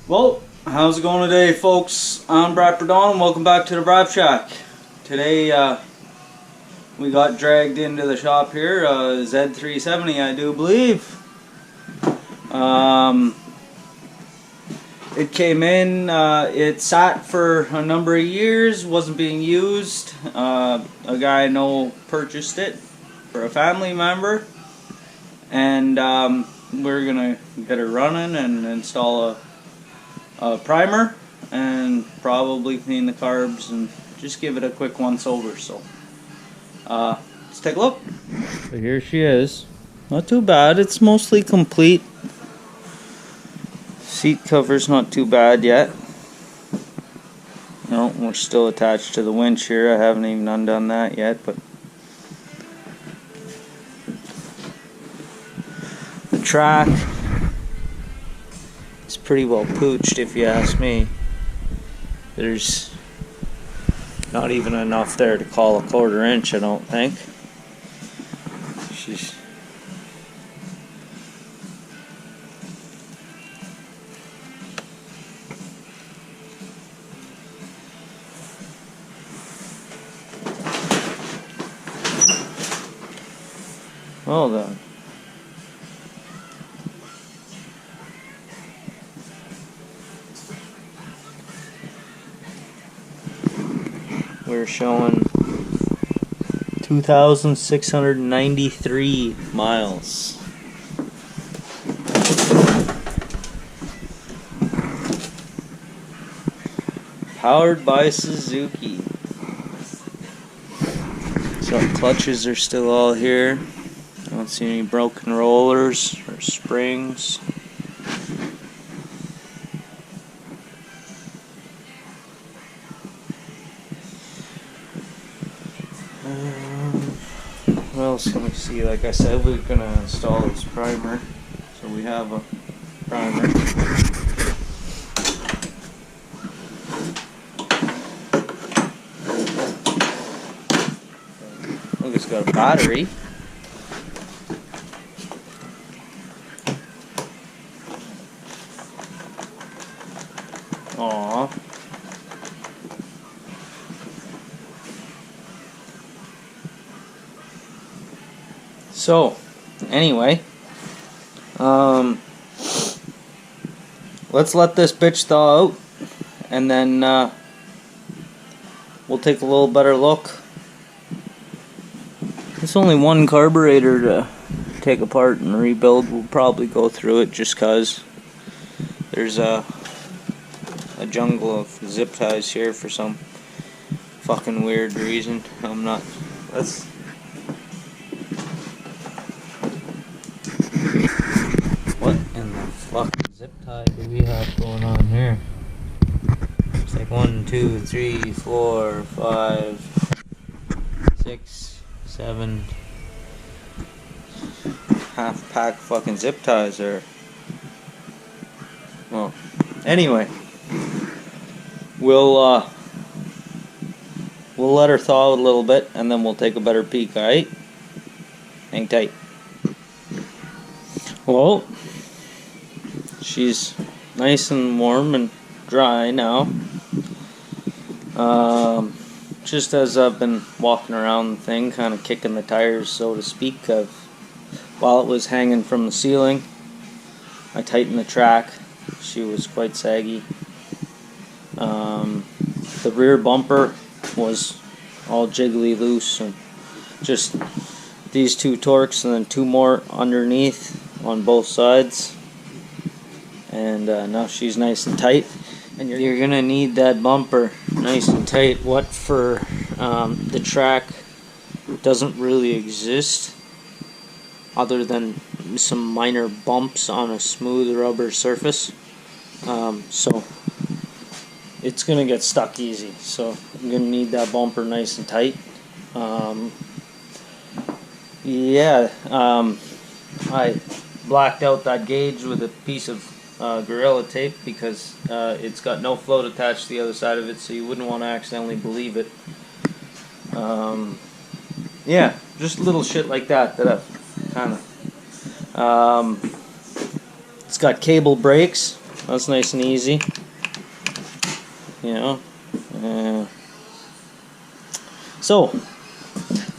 Well, how's it going today, folks? I'm Braap and welcome back to the Braap Shack. Today, we got dragged into the shop here, Z370, I do believe. It came in, it sat for a number of years, wasn't being used. A guy I know purchased it for a family member, and we're gonna get it running and install a primer and probably clean the carbs and just give it a quick once over. So let's take a look. So here she is. Not too bad, it's mostly complete. Seat cover's not too bad yet. No, we're still attached to the winch here. I haven't even undone that yet, but the track is pretty well pooched, if you ask me. There's not even enough there to call a 1/4 inch, I don't think. She's well done. We're showing 2,693 miles. Powered by Suzuki. So clutches are still all here. I don't see any broken rollers or springs. What else can we see? Like I said, we're going to install this primer. So we have a primer. Look, it's got a battery. Aww. So, anyway, let's let this bitch thaw out, and then we'll take a little better look. It's only one carburetor to take apart and rebuild. We'll probably go through it just cause there's a jungle of zip ties here for some fucking weird reason. I'm not. Let's. What in the fucking zip tie do we have going on here? It's like 1, 2, 3, 4, 5, 6, 7 half pack fucking zip ties there. Well, anyway, we'll let her thaw a little bit and then we'll take a better peek, alright? Hang tight. Well, she's nice and warm and dry now. Just as I've been walking around the thing, kind of kicking the tires, so to speak, while it was hanging from the ceiling, I tightened the track. She was quite saggy. The rear bumper was all jiggly loose, and just these 2 torques and then 2 more underneath on both sides, and now she's nice and tight. And you're gonna need that bumper nice and tight. What for the track doesn't really exist other than some minor bumps on a smooth rubber surface, so it's gonna get stuck easy. So I'm gonna need that bumper nice and tight. I blacked out that gauge with a piece of Gorilla Tape because it's got no float attached to the other side of it, so you wouldn't want to accidentally believe it. Yeah, just little shit like that that I've kind of It's got cable brakes. That's nice and easy. You know. So,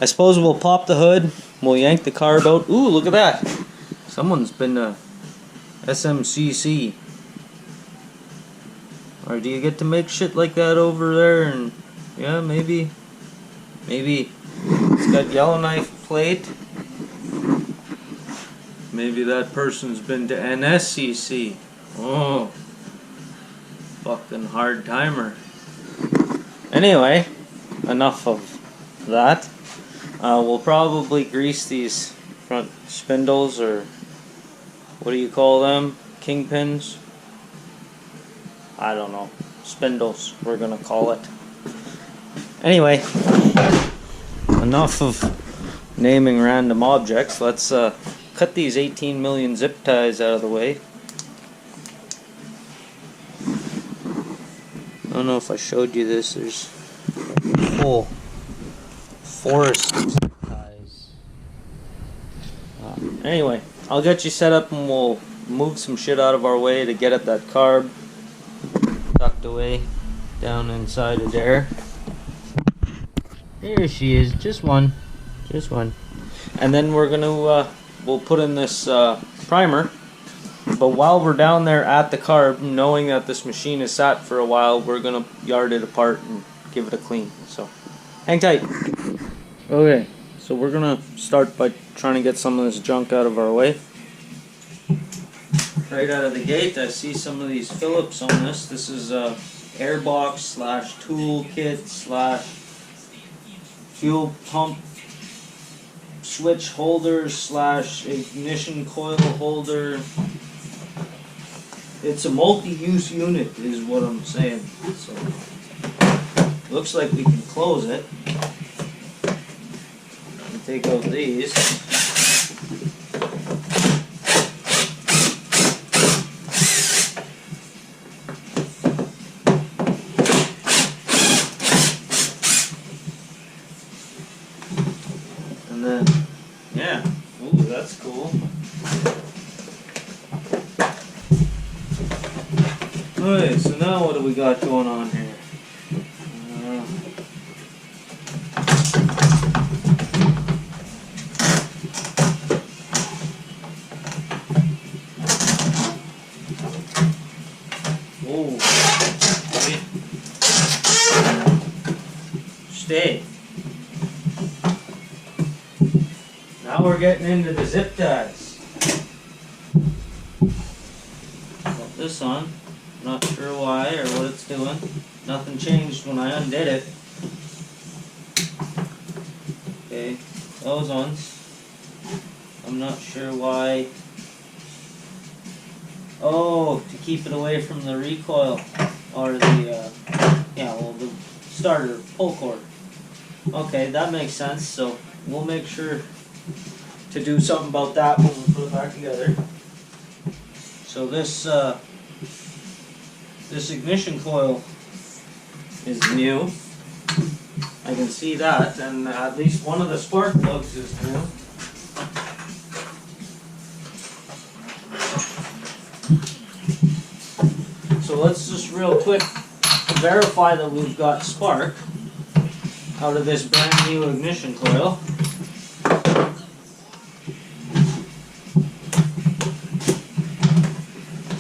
I suppose we'll pop the hood. We'll yank the carb out. Ooh, look at that. Someone's been to SMCC. Or do you get to make shit like that over there? And yeah, maybe it's got Yellowknife plate. Maybe that person's been to NSCC. Oh, fucking hard timer. Anyway, enough of that. We'll probably grease these front spindles, or what do you call them? Kingpins? I don't know. Spindles, we're gonna call it. Anyway, enough of naming random objects. Let's cut these 18 million zip ties out of the way. I don't know if I showed you this. There's a whole forest of zip ties. Anyway, I'll get you set up and we'll move some shit out of our way to get at that carb tucked away down inside of there. There she is, just one. And then we're gonna we'll put in this primer. But while we're down there at the carb, knowing that this machine is sat for a while, we're gonna yard it apart and give it a clean. So hang tight. Okay, so we're gonna start by trying to get some of this junk out of our way. Right out of the gate, I see some of these Phillips on this. This is a airbox slash tool kit slash fuel pump switch holder slash ignition coil holder. It's a multi-use unit is what I'm saying. So looks like we can close it and take out these. And then, yeah, ooh, that's cool. Alright, so now what do we got going on here? Whoa. Stay. Now we're getting into the zip ties. Put this on. Not sure why or what it's doing. Nothing changed when I undid it. Okay, those ones. I'm not sure why. Oh, to keep it away from the recoil or the the starter pull cord. Okay, that makes sense. So we'll make sure to do something about that when we put it back together. So this ignition coil is new. I can see that, and at least one of the spark plugs is new. So let's just real quick verify that we've got spark out of this brand new ignition coil.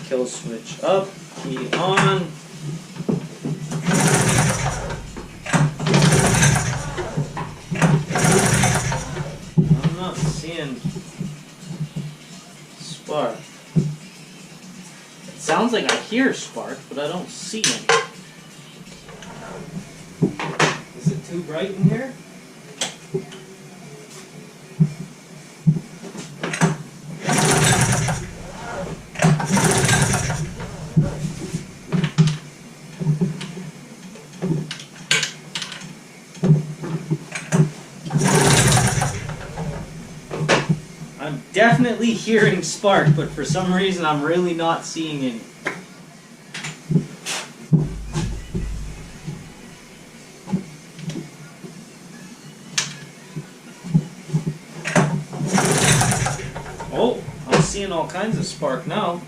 Kill switch up, key on. I'm not seeing spark. It sounds like I hear spark, but I don't see any. Is it too bright in here? I'm definitely hearing spark, but for some reason I'm really not seeing any. Oh, I'm seeing all kinds of spark now.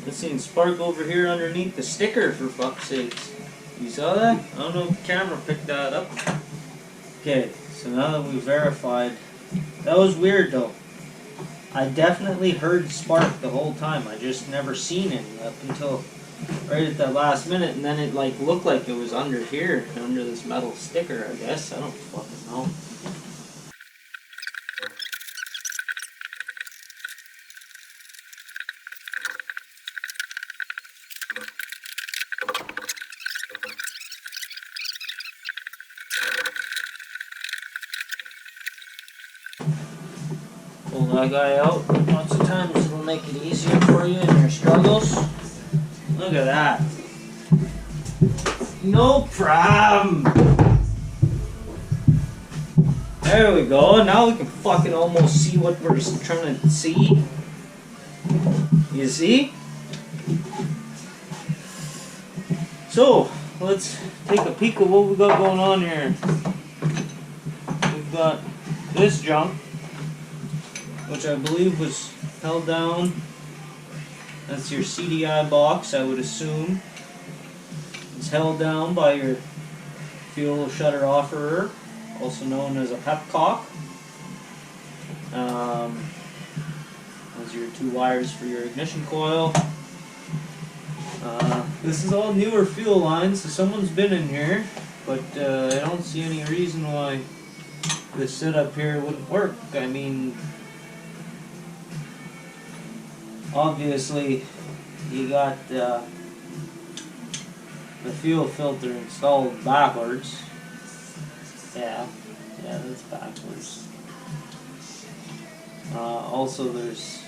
I seen spark over here underneath the sticker, for fuck's sakes. You saw that? I don't know if the camera picked that up. Okay, so now that we verified, that was weird though. I definitely heard spark the whole time. I just never seen it up until right at that last minute, and then it like looked like it was under here, under this metal sticker, I guess. I don't fucking know. Pull that guy out. Lots of times it'll make it easier for you in your struggles. Look at that. No problem. There we go. Now we can fucking almost see what we're trying to see. You see? So, let's take a peek at what we got going on here. We've got this junk, which I believe was held down. That's your CDI box, I would assume. It's held down by your fuel shutter offerer, also known as a pepcock. Those are your two wires for your ignition coil. This is all newer fuel lines, so someone's been in here, but I don't see any reason why this setup here wouldn't work. I mean, obviously you got the fuel filter installed backwards. Yeah, that's backwards. Also there's,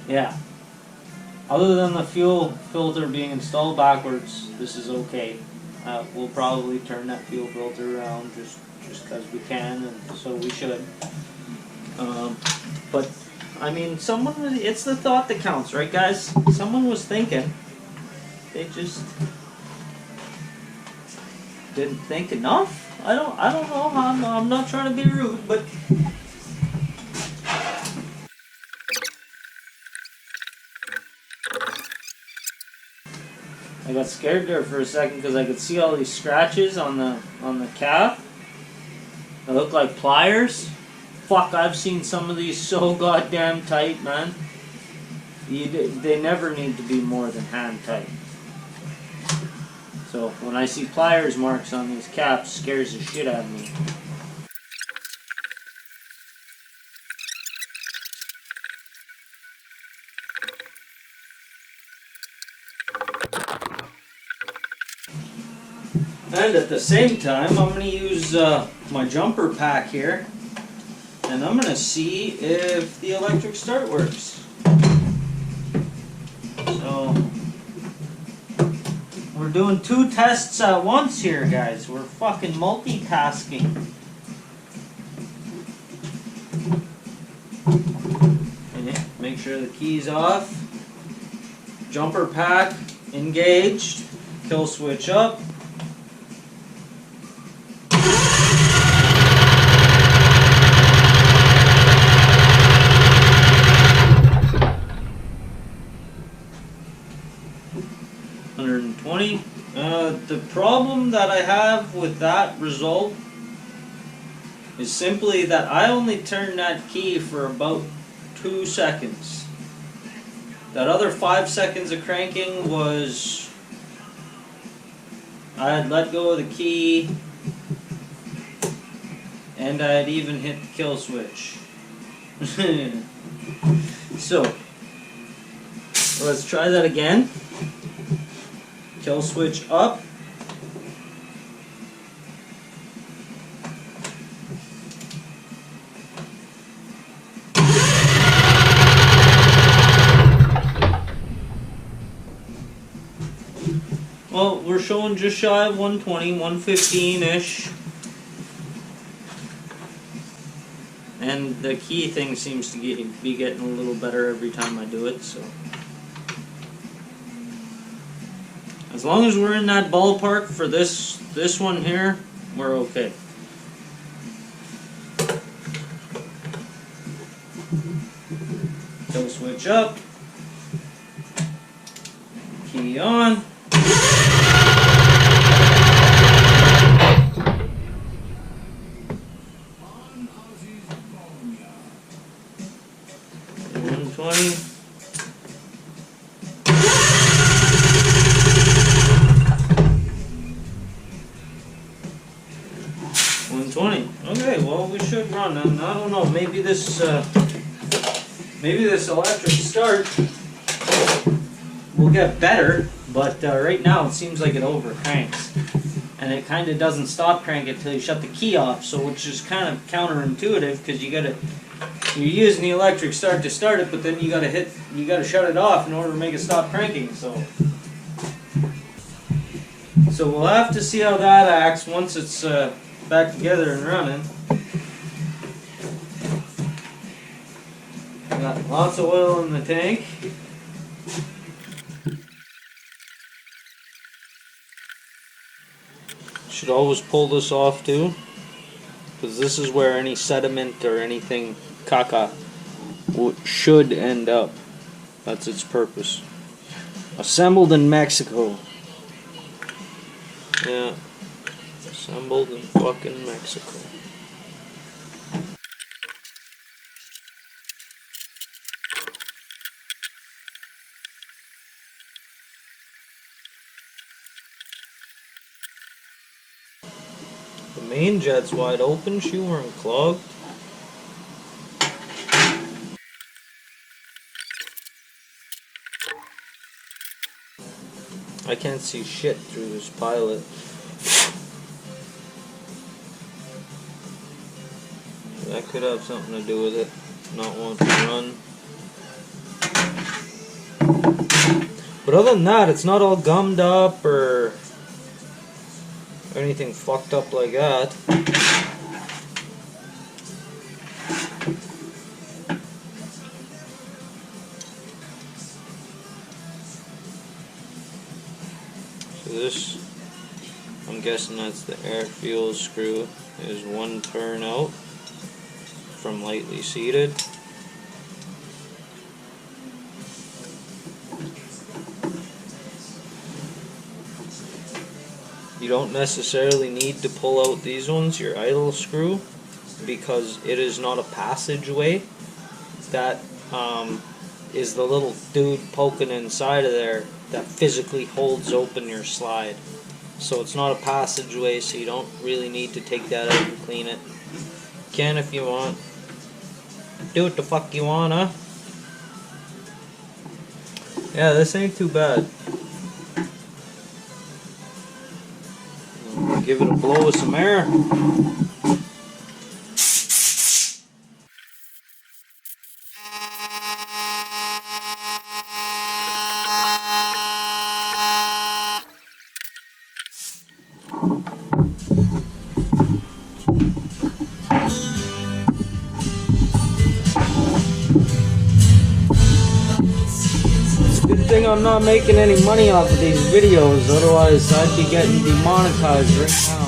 yeah, other than the fuel filter being installed backwards, this is okay. We'll probably turn that fuel filter around just because we can, and so we should. But I mean, it's the thought that counts, right guys? Someone was thinking. They just didn't think enough. I don't know. I'm not trying to be rude, but I got scared there for a second because I could see all these scratches on the cap. They look like pliers. Fuck, I've seen some of these so goddamn tight, man. They never need to be more than hand tight. So when I see pliers marks on these caps, it scares the shit out of me. And at the same time, I'm going to use my jumper pack here, and I'm going to see if the electric start works. So we're doing two tests at once here, guys. We're fucking multitasking. Okay, make sure the key's off. Jumper pack engaged. Kill switch up. The problem that I have with that result is simply that I only turned that key for about 2 seconds. That other 5 seconds of cranking was, I had let go of the key and I had even hit the kill switch. So let's try that again. Kill switch up. Well, we're showing just shy of 120, 115-ish. And the key thing seems to be getting a little better every time I do it, so. As long as we're in that ballpark for this one here, we're okay. Kill switch switch up, key on. Okay, well we should run, and I don't know. Maybe this electric start will get better, but right now it seems like it over cranks, and it kind of doesn't stop cranking until you shut the key off. So which is kind of counterintuitive because you're using the electric start to start it, but then you gotta shut it off in order to make it stop cranking. So we'll have to see how that acts once it's back together and running. Got lots of oil in the tank. Should always pull this off too, because this is where any sediment or anything caca should end up. That's its purpose. Assembled in Mexico. Yeah. Assembled in fucking Mexico. The main jet's wide open, she weren't clogged. I can't see shit through this pilot. That could have something to do with it, not wanting to run. But other than that, it's not all gummed up or anything fucked up like that. So this, I'm guessing that's the air fuel screw, is one turn out from lightly seated. You don't necessarily need to pull out these ones, your idle screw, because it is not a passageway. That is the little dude poking inside of there that physically holds open your slide. So it's not a passageway, so you don't really need to take that out and clean it. You can if you want. Do what the fuck you want, huh? Yeah, this ain't too bad. Give it a blow with some air. Good thing I'm not making any money off of these videos, otherwise I'd be getting demonetized right now.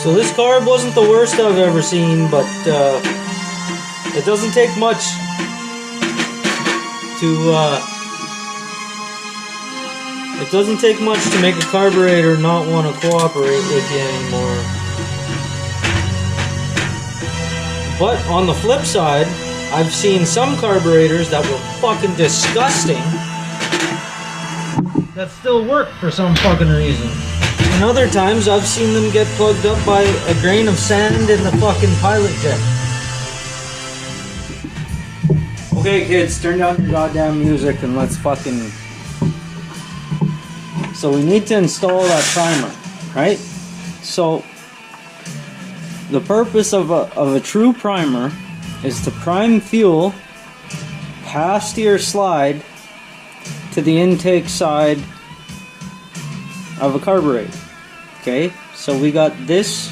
So this carb wasn't the worst I've ever seen, but it doesn't take much to make a carburetor not want to cooperate with you anymore. But on the flip side, I've seen some carburetors that were fucking disgusting that still work for some fucking reason. And other times I've seen them get plugged up by a grain of sand in the fucking pilot jet. Okay kids, turn down your goddamn music and let's fucking... So we need to install that primer, right? So the purpose of a true primer is to prime fuel past your slide to the intake side of a carburetor. Okay, so we got this.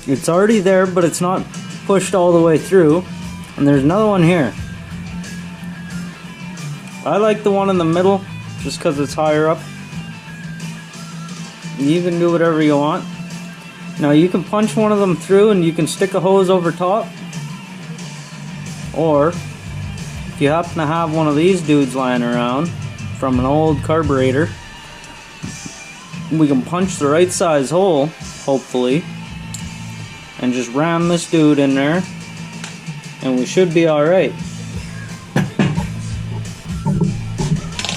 It's already there, but it's not pushed all the way through. And there's another one here. I like the one in the middle just because it's higher up. You can do whatever you want. Now you can punch one of them through and you can stick a hose over top. Or if you happen to have one of these dudes lying around from an old carburetor, we can punch the right size hole, hopefully, and just ram this dude in there and we should be alright.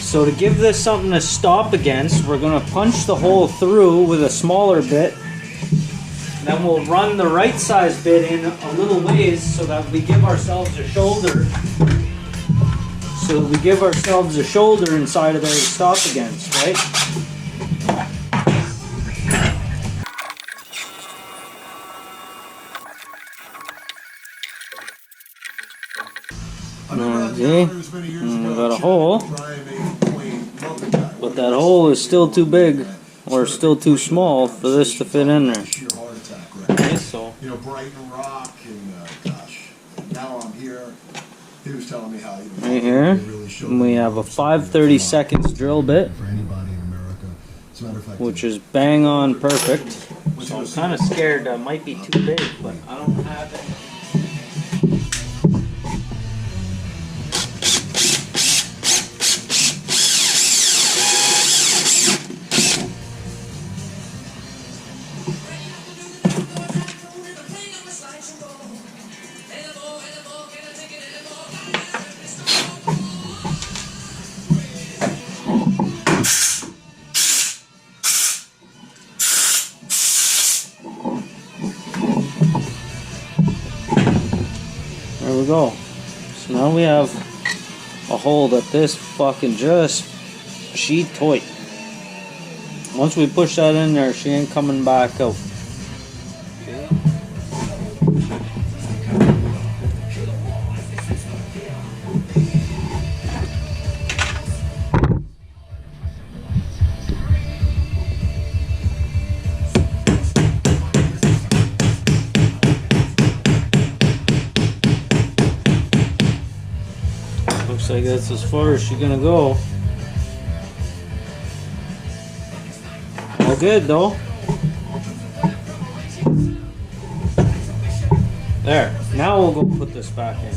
So to give this something to stop against, we're going to punch the hole through with a smaller bit. Then we'll run the right size bit in a little ways so that we give ourselves a shoulder. So that we give ourselves a shoulder inside of there to stop against, right? Okay, and we got a hole, but that hole is still too big or still too small for this to fit in there. Okay, so you know, Brighton Rock and gosh, now I'm here. He was telling me how right here, and we have a 5/32 drill bit, which is bang on perfect. So I'm kind of scared that might be too big, but I don't have it. There we go. So now we have a hole that this fucking just she toy. Once we push that in there, she ain't coming back out. Okay. Looks like that's as far as she's gonna go. All good though. There. Now we'll go put this back in.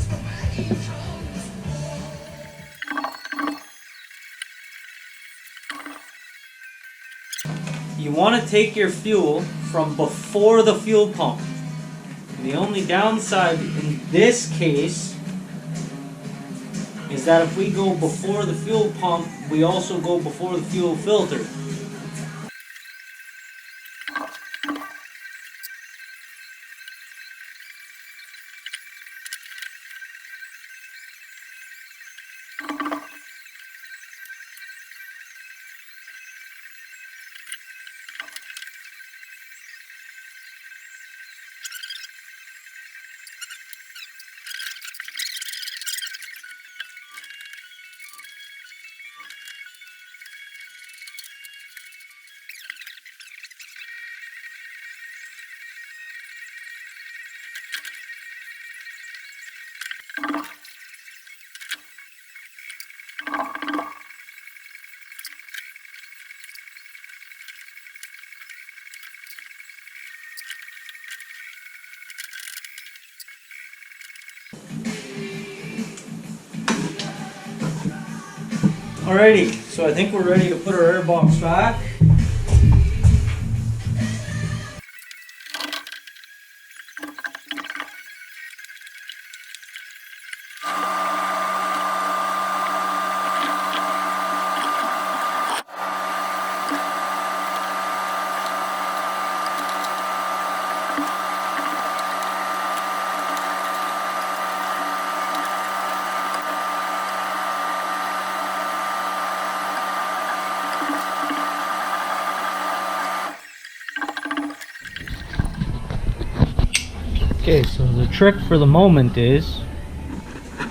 You want to take your fuel from before the fuel pump. The only downside in this case is that if we go before the fuel pump, we also go before the fuel filter. Alrighty, so I think we're ready to put our air box back. Okay, so the trick for the moment is, I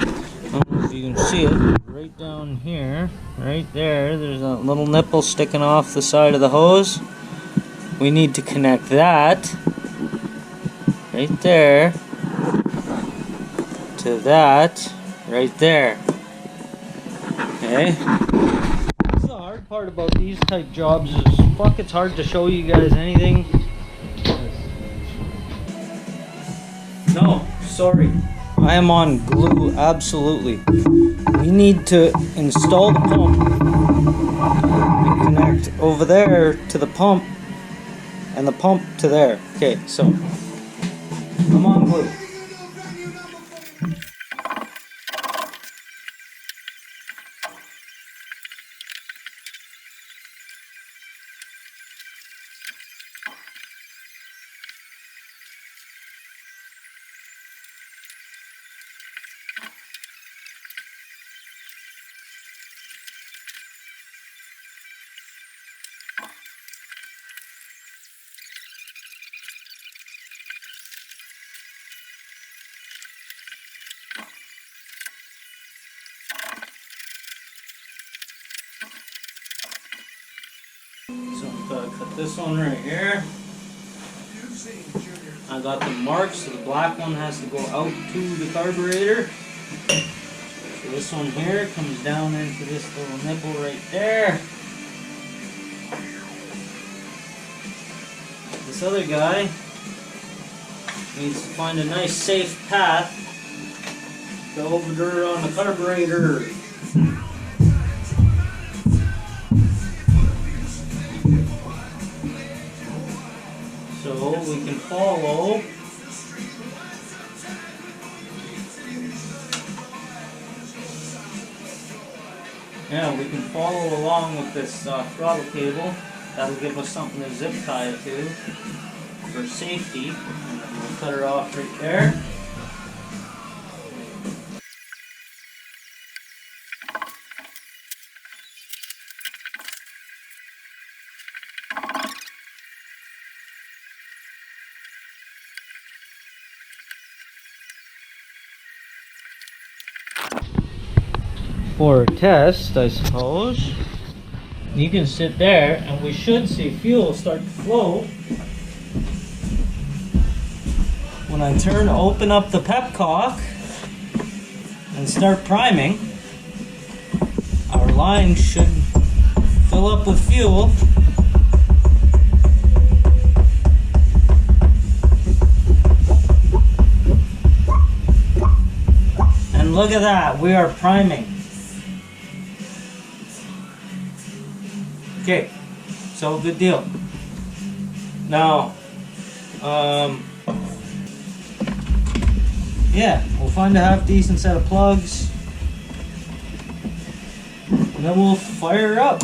don't know if you can see it, right down here, right there, there's a little nipple sticking off the side of the hose. We need to connect that, right there, to that, right there. Okay? That's the hard part about these type jobs is, fuck, it's hard to show you guys anything. No, sorry. I am on glue, absolutely. We need to install the pump and connect over there to the pump and the pump to there. Okay, so I'm on glue. So I'm gonna cut this one right here. I got the marks, so the black one has to go out to the carburetor. So this one here comes down into this little nipple right there. This other guy needs to find a nice safe path to go over there on the carburetor. So we can follow we can follow along with this throttle cable. That'll give us something to zip tie it to for safety. And then we'll cut her off right there. For a test, I suppose, you can sit there and we should see fuel start to flow. When I open up the pepcock and start priming, our line should fill up with fuel. And look at that, we are priming. Okay, so good deal. Now, yeah, we'll find a half decent set of plugs, and then we'll fire her up.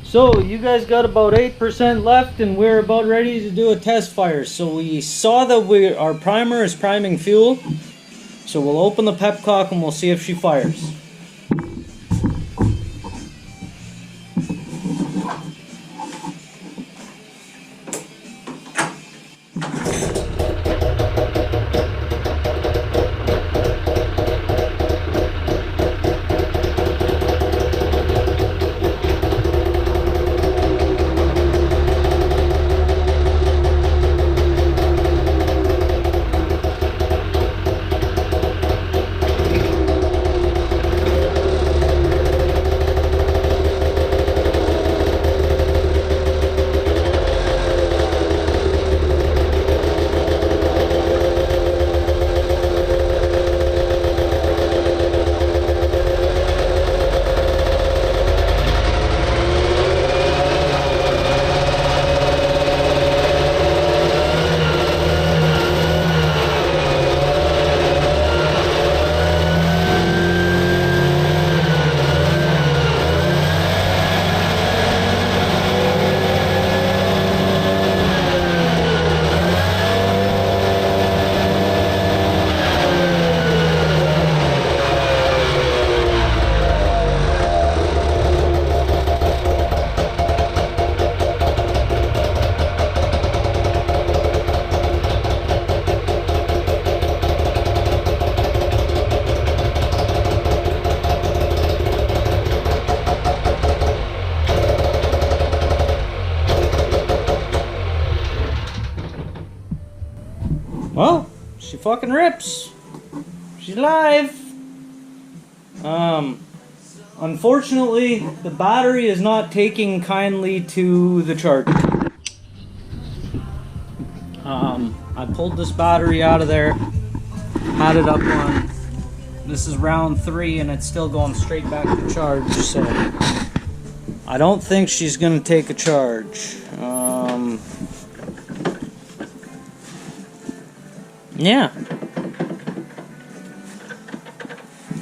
So you guys got about 8% left and we're about ready to do a test fire. So we saw that our primer is priming fuel. So we'll open the pepcock and we'll see if she fires. Well, she fucking rips. She's live. Unfortunately, the battery is not taking kindly to the charger. I pulled this battery out of there, had it up on, this is round 3 and it's still going straight back to charge, so I don't think she's gonna take a charge. Yeah.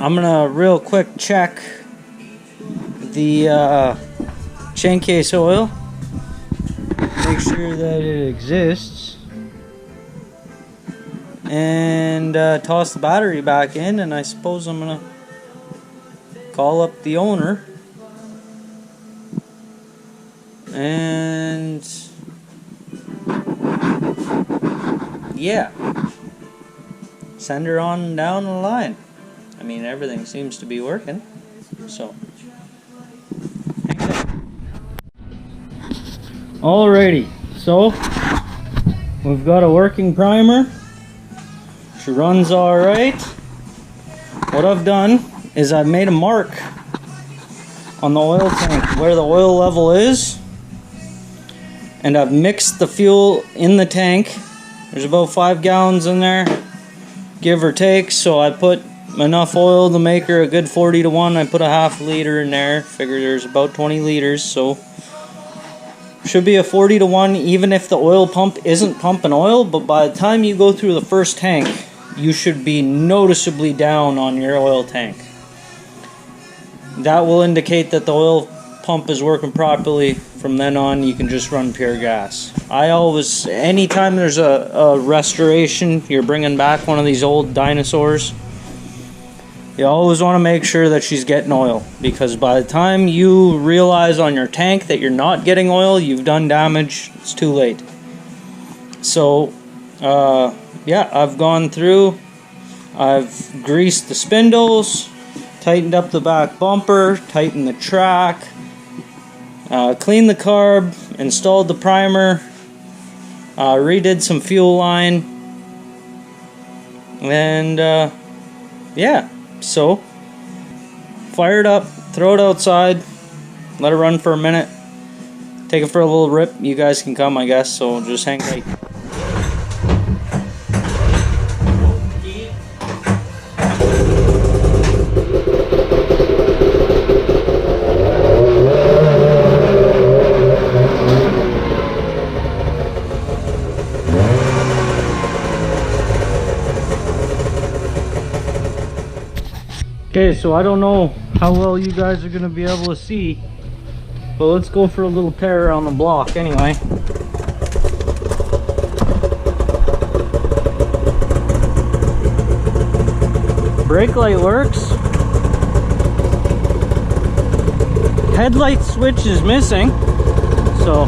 I'm gonna real quick check the chain case oil, make sure that it exists, and toss the battery back in, and I suppose I'm gonna call up the owner and yeah, send her on down the line. I mean, everything seems to be working, so. Alrighty, so we've got a working primer. She runs alright. What I've done is I've made a mark on the oil tank where the oil level is, and I've mixed the fuel in the tank. There's about 5 gallons in there, give or take, so I put enough oil to make her a good 40 to 1. I put a half liter in there, figure there's about 20 liters, so should be a 40 to 1 even if the oil pump isn't pumping oil, but by the time you go through the first tank, you should be noticeably down on your oil tank. That will indicate that the oil pump is working properly. From then on, you can just run pure gas. I always, anytime there's a restoration, you're bringing back one of these old dinosaurs, you always want to make sure that she's getting oil, because by the time you realize on your tank that you're not getting oil, you've done damage. It's too late. So yeah, I've gone through, I've greased the spindles, tightened up the back bumper, tightened the track, cleaned the carb, installed the primer, redid some fuel line, and yeah. So, fire it up, throw it outside, let it run for a minute, take it for a little rip. You guys can come, I guess, so just hang tight. Okay, so I don't know how well you guys are going to be able to see, but let's go for a little tear around the block anyway. Brake light works. Headlight switch is missing, so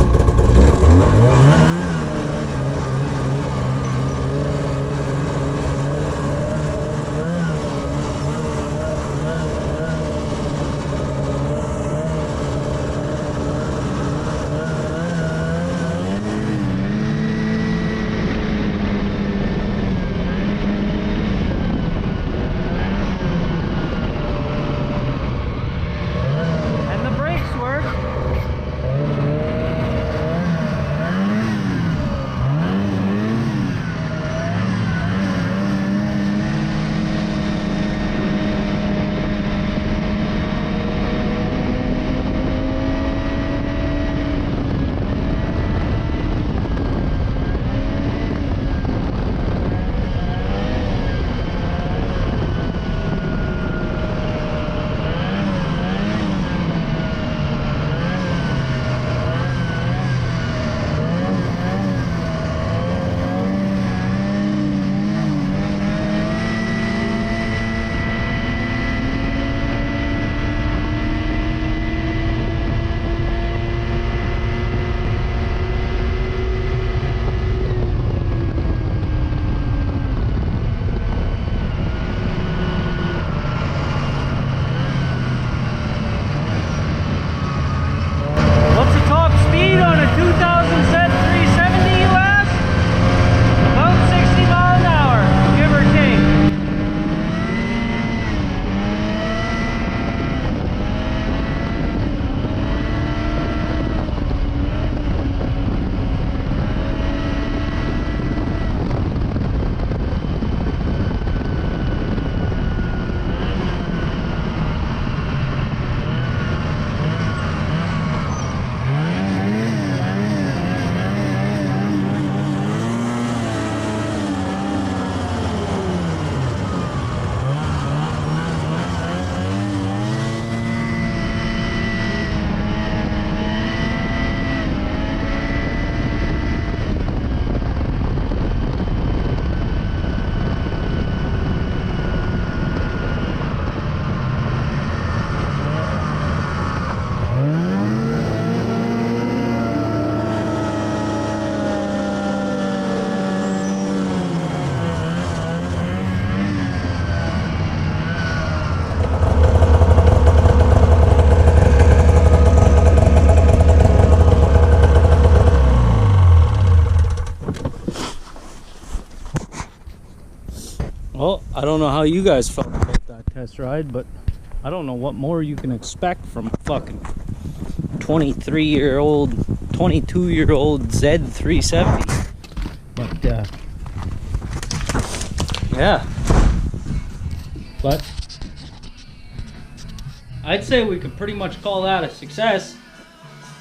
Well, I don't know how you guys felt about that test ride, but I don't know what more you can expect from a fucking 23-year-old, 22-year-old Z370. But, yeah. But I'd say we could pretty much call that a success.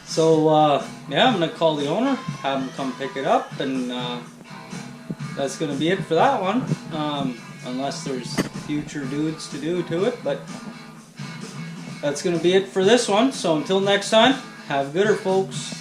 So, yeah, I'm going to call the owner, have him come pick it up, and that's going to be it for that one. Unless there's future dudes to do to it, but that's going to be it for this one. So until next time, have a gooder, folks.